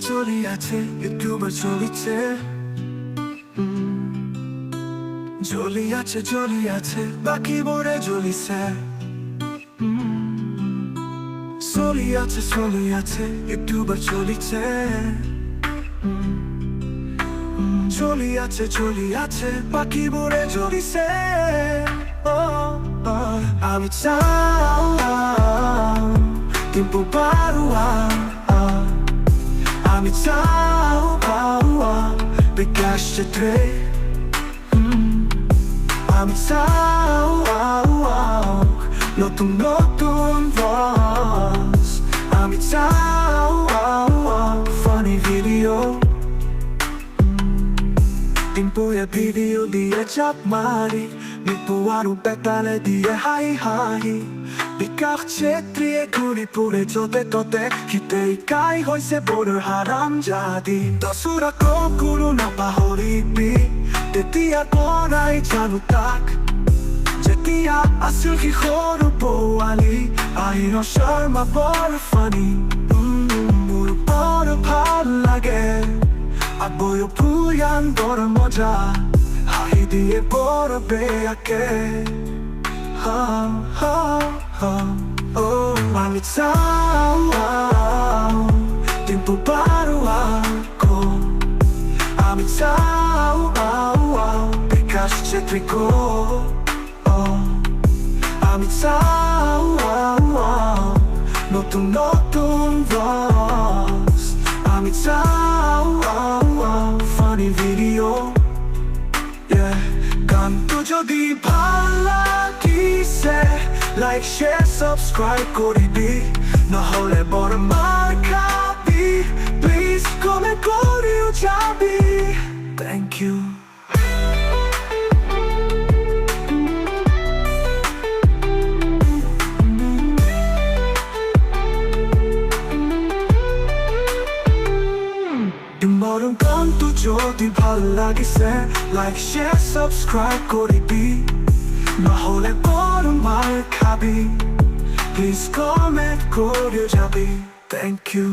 চলিয়াছে ইউটিউবার চলিছে জ্বলিয়াছে বাকি বোরে জ্বলিছে চলিয়াছে ইউটিউবার চলিছে জ্বলিয়াছে বাকি বোরে জ্বলিছে আমি চাও Dimpu baruah আমি চাও Bikash chetry আমি চাও নতুন ভয়েস আমি চাও funny video Dimpu ভিডিও দিয়ে চাপ মারি Dimpu আরো বেতালে দিয়ে হাই Bikash chetry ঘুরি পুরে চলতে Khitei কাই হইছে বড় হারাম জাদি Telsura কখনো না পাহৰিবি তেতিয়া পৰাই জানো তাক যেতিয়া আছিল কিশোৰ পোৱালি আহিৰ শৰ্মা বৰ ফানি মোৰ বৰ ভাল লাগে আবয় ভুয়ান বৰ মজা হাঁহি দিয়ে বৰ বেয়াকে আমি চাও Dimpu baruah আমি চাও Bikash chetry আমি চাও নতুন ভয়েস আমি চাও funny video গানটো যদি ভাল লাগিছে like share subscribe কৰিবি নহলে বৰ মাৰ খাবি please comment কৰিও যাবি thank you ইমৰণ গানটো যদি ভাল লাগিছে like share subscribe কৰিবি নহলে বৰ মাৰ খাবি please comment কৰিও যাবি thank you